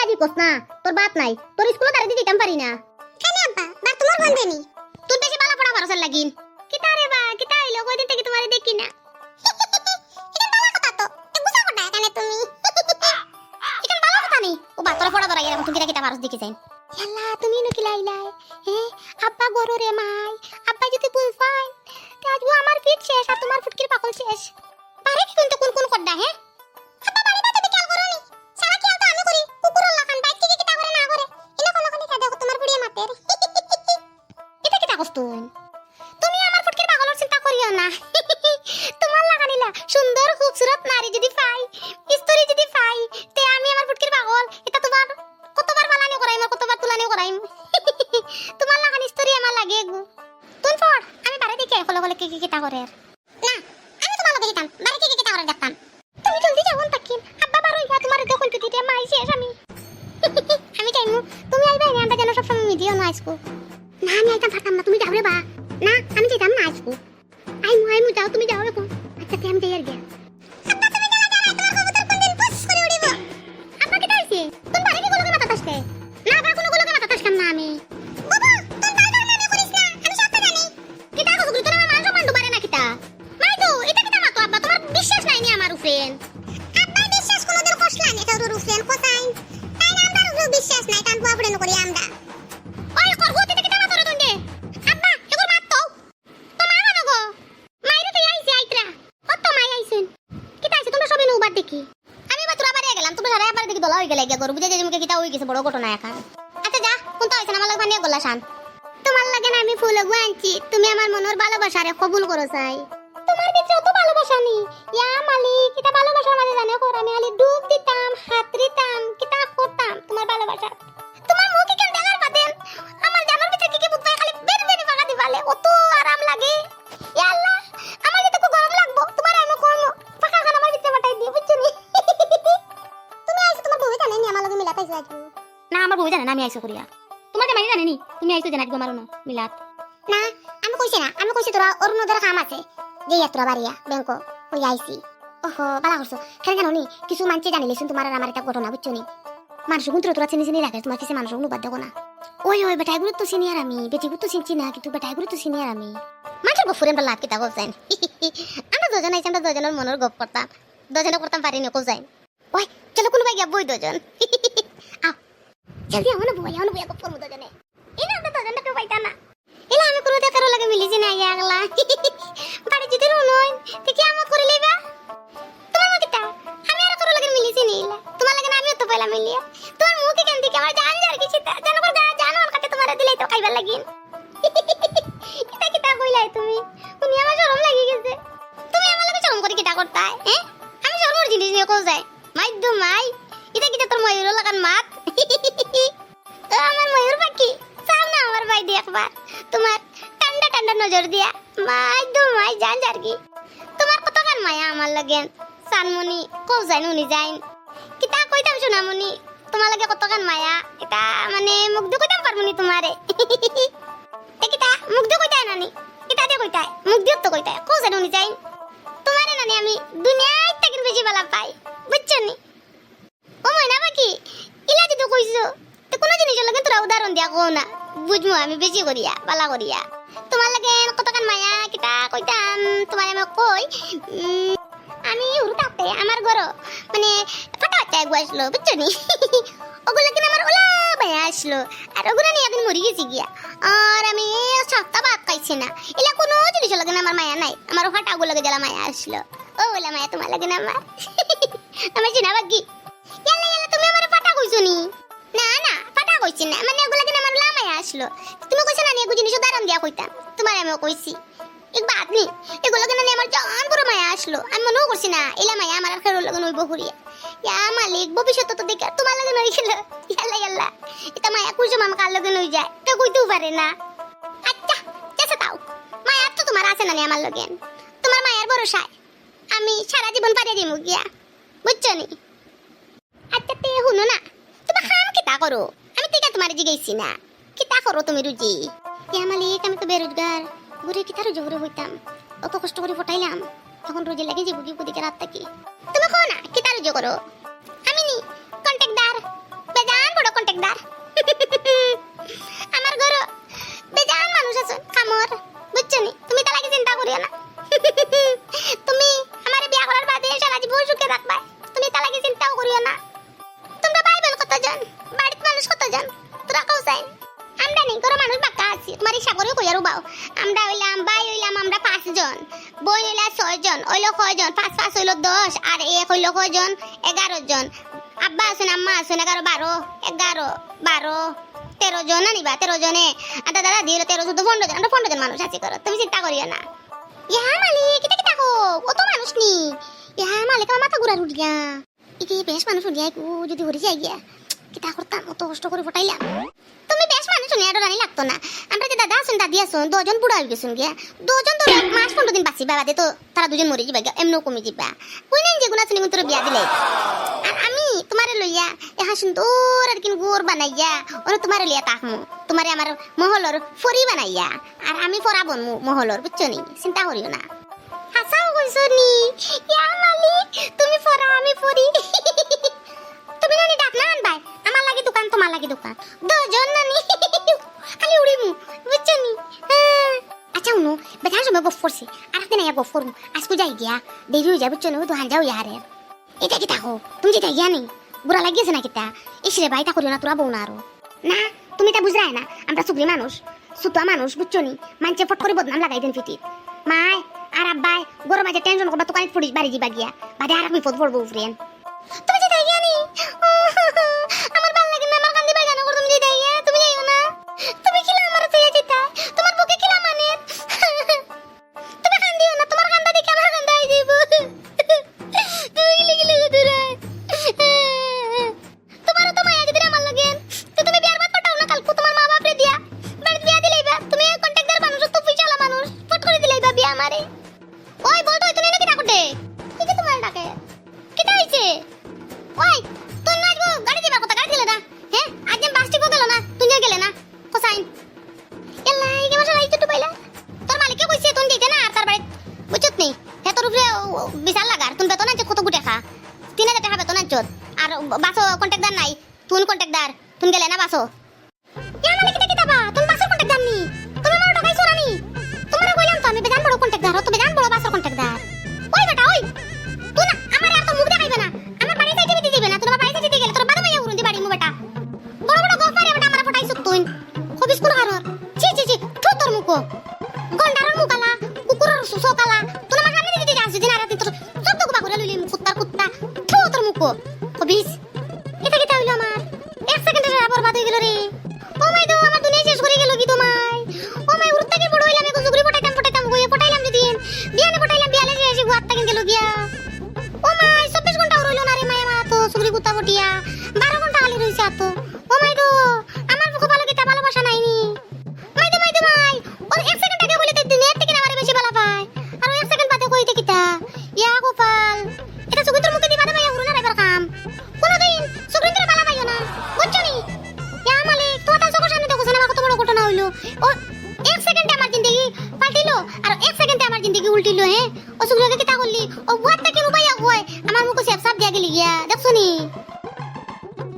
আজি কস না তোর বাত নাই তোর স্কুলে দাঁড়িয়ে দিতাম পারি না কেন আব্বা বা তোমার বন্ধেনি তুই বেশি বালা পড়া ভরসা লাগিন কিতা রে বা কিতা হইলো কই দিন থেকে তোমারে দেখি না এটা বালা কথা তো এ বুঝা পড়া কানে তুমি এটা বালা কথা নি ও বা তোর পড়া ধরা গেল তুমি কিতা ভারস দেখি যাই আল্লাহ তুমি নকি লাইলাই আব্বা গরু রে মাই আব্বা যদি বুঝাই আজ ও আমার ফিট শেষ আর তোমার ফুটকির পাকল শেষ পারে কি কিন্তু কোন করডা আব্বা বাড়ি বাতে বিকাল করনি সারা কি তো আমি করি কুকুরর লাগান বাইক থেকে কিতা করে না করে ইনা কোন কোন দেখো তোমার বুড়িয়া মাতের এটা কিতা কষ্ট তুমি আমার ফুটকির পাগলের চিন্তা করিও না তোমার লাগানিলা সুন্দর খুবসুরত নারী যদি পাই স্ত্রী যদি পাই তে আমি আমার ফুটকির পাগল এটা তোমার কতবার বালানি করাইম কতবার তুলানি করাইম তোমার লাগানি স্ত্রী আমার লাগে গো তুই পড় আমি বাড়ি দেখে কলে কলে কি কিতা করে না আমি তোমার লগে যেতাম বাড়ি কি কিতা করে দেখতাম তুমি জলদি যাও তাকিন আব্বা বারো ইয়া তোমার দেখুন তুই দিতে মাই শেষ আমি যাইমু তুমি আইবা না আমরা যেন সব সময় মিডিয়া না আইসকো না আমি আইতাম পারতাম না তুমি যাও রে বা না আমি যাইতাম না আইসকো আইমু যাও তুমি যাও রে কো আচ্ছা তে আমি যাই আর গে আব্বা তুমি জানা জানা তোমার কবুতর কোনদিন পুস করে উড়িব আব্বা কি তাইছে তুমি বাড়ি কি গুলোকে মাথা তাসতে না বা কোনো গুলোকে মাথা তাসকাম না আমি বাবা তুই বারবার মনে করিস না আমি সব জানি কিতা কইছ তোর আমার মান সম্মান দুবারে না কিতা মাই তো এটা কিতা মাতো আব্বা তোমার বিশ্বাস নাই নি আমার উপরে আব্বা বিশ্বাস কোনদিন কষ্টলা নি তোর উপরে কোসাইন তাই না আমার উপরে বিশ্বাস নাই কান বুয়া পড়ে করি আমরা ওই কর গতি কিতা মাতো রে তুই আব্বা এগো মাতো তো মা মানো গো মাইরে তো আইছে আইত্রা কত মাই আইছেন কিতা আইছে তোমরা সবে নুবার দেখি আমি বা তোরা বাড়ি গেলাম তোমরা সারা একবার দেখি দলা হই গেলে গিয়া গরু বুঝে যে মুকে কিতা হই গেছে বড় ঘটনা একা আচ্ছা যা কোন তো আইছেন আমার লাগা নিয়ে গলা শান তোমার লাগে না আমি ফুল আনছি তুমি আমার মনের ভালোবাসারে কবুল করো চাই তোমার ভিতরে তো ভালোবাসা নি ইয়া মালিক এটা ভালোবাসার মাঝে জানো কর আমি খালি ডুব দিতাম হাত দিতাম কিতা করতাম তোমার ভালোবাসা তোমার মুখে কেন দেখার পাতেন আমার জানার ভিতরে কি বুঝাই খালি বের বের ফাঁকা দিবালে কত আরাম লাগে ইয়া আল্লাহ আমার যেতে খুব গরম লাগবো তোমার আমি করব ফাঁকা খান আমার ভিতরে বাটাই দিয়ে বুঝছো নি তুমি আইছো তোমার বউ জানেনি আমার লগে মিলাতাইছো আজকে না আমার বউ জানে না আমি আইছো করিয়া তোমাকে মানি জানেনি তুমি আইছো জানাই গো মারনো মিলাত না আমি কইছি তোরা অরুণোদয়ের কাম আছে যে ইয়াত্রা বাড়িয়া ব্যাংক ওই আইছি ওহো বালা করছো কেন কেন নি কিছু মানছে জানিলে শুন তোমার আর আমার একটা ঘটনা বুঝছো নি মানুষ গুন্তরে তোরা চিনি চিনি রাখে তোমার কিছু মানুষ অনুবাদ দেখো না ওই ওই বেটা এগুলো তো সিনিয়র আমি বেটি গুলো তো চিনছি না কিন্তু বেটা এগুলো তো সিনিয়র আমি মানুষের গফুরেন বা লাভ কিতা বলছেন আমরা দুজন আইছি আমরা দুজনের মনের গপ করতাম দুজনে করতাম পারি না কোজাই ওই চলো কোনো ভাই গিয়া বই দুজন আও জলদি আনো বই গপ করবো দুজনে এনা আমরা দুজনটা কেউ পাইতা না এলা আমি কোনো দেখার লাগে মিলিছি না ইয়াগলা বাড়ি যদি রুনই দেখি আমত করে লইবা তোমার মকিতা আমি আর কারো লাগে মিলিছি নি ইলা তোমার লাগে না আমিও তো পাইলাম মিলিয়া তোমার মুখে কেন দেখি আমার জান যার কিছু জানো করে জানো আমার কাছে তোমার দিলাই তো খাইবার লাগিন কিতা কিতা কইলাই তুমি আমার শরম লাগি গেছে তুমি আমার লাগে শরম করে কিতা করতাই আমি শরমের জিনিস নিয়ে কই যাই মাই এটা কিতা তোর ময়ূর লাগান মাত আমার ময়ূর পাখি চাও না আমার ভাই দেখবার তোমার ঠান্ডা ঠান্ডা নজর দিয়া মাই জান যার কি তোমার কতখান মায়া আমার লাগে সানমনি কও যাই নুনি যাই কিতা কইতাম সোনামনি তোমার লাগে কতখান মায়া এটা মানে মুগ্ধ কইতাম পারমনি তোমারে কিতা মুগ্ধ কইতাই নানি কিতা দে কইতাই মুগ্ধ তো কইতাই কও যাই নুনি যাই তোমারে নানি আমি দুনিয়ায় থেকে বেশি ভালো পাই বুঝছো নি ও ময়না বাকি ইলা যদি কইছো তো কোন জিনিসের লাগে তোরা উদাহরণ দিয়া কও না বুঝমু আমি বেশি করিয়া বালা করিয়া তোমার লাগে কতখান মায়া কিতা কইতাম তোমার আমি কই আমি উড়তাতে আমার ঘর মানে ফাটা বাচ্চা একবার আসলো বুঝছো নি ওগুলো কিনা আমার ওলা মায়া আসলো আর ওগুলো নিয়ে এখন মরি গেছি গিয়া আর আমি সপ্তাহ ভাত খাইছি না এলা কোনো জিনিসের লাগে না আমার মায়া নাই আমার ফাটা ওগুলো লাগে জ্বালা মায়া আসলো ও ওলা মায়া তোমার লাগে না আমার চিনা বাকি ইয়ালা তুমি আমার ফাটা কইছো নি না ফাটা কইছি না মানে ওগুলো কিনা আমার ওলা মায়া আসলো তুমি কইছো না এগু জিনিস উদাহরণ দিয়া কইতাম তোমার আমি কইছি এক বাদ নি এগুলো কেন আমার জান পুরো মায়া আসলো আমি মনেও করছি না এলা মায়া আমার আর খেরো লাগে নইব ঘুরিয়া ইয়া মালিক ভবিষ্যৎ তো দেখে তোমার লাগে নই খেলো ইয়াল্লা এটা মায়া কুজো মামা কার লাগে নই যায় কেউ কইতেও পারে না আচ্ছা চেষ্টা দাও মায়া তো তোমার আছে না আমার লগে তোমার মায়ের ভরসায় আমি সারা জীবন পারে দিমু গিয়া বুঝছো নি আচ্ছা তে হুনো না তুমি খাম কিতা করো আমি থেকে তোমার জিগাইছি না কিতা করো তুমি রুজি ইয়া মালিক আমি তো বেরোজগার ঘুরে কি তারও জোরে হইতাম অত কষ্ট করে ফটাইলাম এখন রোজে লাগে যে বুকি বুদিকে রাত থাকি তুমি কো না কি তারও জো করো আমি নি কন্ট্রাক্টদার বেজা কতজন বাড়িতে মানুষ কতজন তোরা কও চাই আমরা নেই করে মানুষ বাক্কা আছি তোমার ইচ্ছা করে কইয়া রুবাও আমরা হইলাম ভাই হইলাম আমরা 5 জন বই হইলা 6 জন হইলো কয়জন 5 5 হইলো 10 আর এক হইলো কয়জন 11 জন আব্বা আছেন আম্মা আছেন 11 12 11 12 13 জন আনিবা 13 জনে আর দাদা দিল 13 14 15 জন আমরা 15 জন মানুষ আছি করো তুমি চিন্তা করিও না ইহা মালিক কিটা কিটা কো অত মানুষ নি ইহা মালিক আমার মাথা ঘুরা উঠ গিয়া ইতি বেশ মানুষ উঠিয়া যদি হরি যাই গিয়া কিটা করতাম অত কষ্ট করে ফটাইলাম তুমি বেশ মানুষ শুনিয়া ডরানি লাগতো না আমরা যে দাদা আছেন দাদি আছেন দুজন বুড়া হয়ে গেছেন গিয়া দুজন তো মাস 15 দিন বাঁচিবা বাদে তো তারা দুজন মরে যাবা এমনও কমে যাবা কই নাই যেগুলো আছে নিমন তোর বিয়া দিলে আর আমি তোমারে লইয়া এখন সুন্দর আর কিন গোর বানাইয়া ওরে তোমারে লইয়া তাকমু তোমারে আমার মহলর ফরি বানাইয়া আর আমি ফরা বনমু মহলর বুঝছো নি চিন্তা করিও না হাসাও কইছো নি ইয়া মালিক তুমি ফরা আমি ফরি তুমি নানি ডাক না আন ভাই আমার লাগি দোকান তোমার লাগি দোকান দুজন নানি খালি উড়িমু বুঝছো নি আচ্ছা উনো বেজান সময় গফ করছি আর একদিন আয়া গফ করমু আজকে যাই গিয়া দেরি হয়ে যাবে চলো তো হান যাও ইয়ারে এটা কি থাকো তুমি যেটা গিয়া নেই বুড়া লাগিয়েছে না কিতা ইসরে ভাইটা করিও না তোরা বউ না আরো না তুমি তা বুঝরাই না আমরা সুগ্রি মানুষ সুতা মানুষ বুঝছো নি মানছে ফট করে বদনাম লাগাই দেন ফিটিত মাই আর আব্বাই গরম মাঝে টেনশন করবা তো কানে ফুড়ি বাড়ি যাবা গিয়া বাদে আর বিপদ পড়বো ফ্রেন্ড তুমি যেটা গিয়া নি আমার ভালো লাগে না আমার কান্দি বাই জানো তুমি যেটা গিয়া তুমি যাইও না তুমি কিলা আমার তুইয়া যেটা তোমার বুকে কিলা মানে তুমি কান্দিও না তোমার কান্দা দেখে আমার কান্দা আই যাইবো তুমি গিলে গিলে দূরে তোমারও তো মায়া দিদির আমার লাগে তো তুমি বিয়ার বাদ পাঠাও না কালকে তোমার মা বাপরে দিয়া বাড়ি বিয়া দিলাইবা তুমি কন্টাক্টদার মানুষ তো ফিচালা মানুষ ফট করে দিলাইবা বিয়া আমারে ওই বলতো তুমি নাকি ডাকতে কি কি তোমার ডাকে কিটা হইছে ওই তুই নাচবো গাড়ি দিবা কথা গাড়ি দিলে না হ্যাঁ আজ আমি বাসটি গেল না তুই গেলে না কোসাইন এলাই কে মশা লাইতে পাইলা তোর মালিককে কইছে তুই দিতে না আর তার বাড়ি বুঝছত নেই হে তোর উপরে বিশাল লাগার তুই বেতন আছে কত গুটে খা 3000 টাকা বেতন আনছত আর বাসো কন্টাক্টদার নাই তুই কন্টাক্টদার তুই গেলে না বাসো ইয়া মালিক কিটা কিটা বা তুই বাসের কন্টাক্টদার নি তুমি আমার ঢাকাইছো না নি তোমারে কইলাম তো আমি বেজান বড় কন্টাক্টদার তো বেজান বড় বাসের কন্টাক্টদার ওই বেটা ওই তুই না আমার আর তো মুখ দেখাইবে না আমার বাড়ি সাইডে দিতে দিবে না তোর বাড়ি সাইডে দিতে গেলে তোর বাবা মাইয়া উড়ুন দি বাড়ি মু বেটা বড় বড় গফ মারে বেটা আমার ফটাইছো তুই খুব স্কুল হারর ছি ছি ছি থু তোর মুকো গন্ডারের মুকালা কুকুরের সুসকালা তুই আমার সামনে দিতে যাস দিন আর রাতে তোর সব তো কুবা করে লইলি কুত্তার কুত্তা থু তোর মুকো কবিস এটা কি তাইলো আমার এক সেকেন্ডের বরবাদ হয়ে গেল রে ও মাই দো আমার দুনিয়া শেষ করে গেল কি তোমায় ও মাই উড়তে কি বড় হইলাম একটু জুগরি পটাইতাম গইয়ে পটাইলাম যদি বিয়ানে পটাইলাম বিয়ালে এসে গুয়াত তাকিন গেল গিয়া ও মাই 24 ঘন্টা রইলো না রে মায়া মা তো জুগরি কুত্তা পটিয়া 12 ঘন্টা খালি রইছে তো ও মাই দো আমার খুব ভালো কিতা ভালোবাসা নাইনি মাই ও এক সেকেন্ড আগে বলে দিন এর থেকে আমারে বেশি ভালো পায় আর এক সেকেন্ড বাদে কইতে কিতা ইয়া গোপাল এটা জুগরি তোর মুখে দিবা দে মায়া উড়না রাইবার কাম কোনদিন জুগরি তোর ভালো পাইও না বুঝছো নি ইয়া মালিক তো তা চোখের সামনে দেখো না কত বড় ঘটনা হইলো ও এক সেকেন্ডে আমার জিন্দেগি পাল্টিলো আর এক সেকেন্ডে আমার জিন্দেগি উল্টিলো হে ও জুগরিকে কিতা করলি ও ওয়াত থেকে রুবাইয়া কই আমার মুখে সেপ সাপ দিয়া গেলি গিয়া দেখছো নি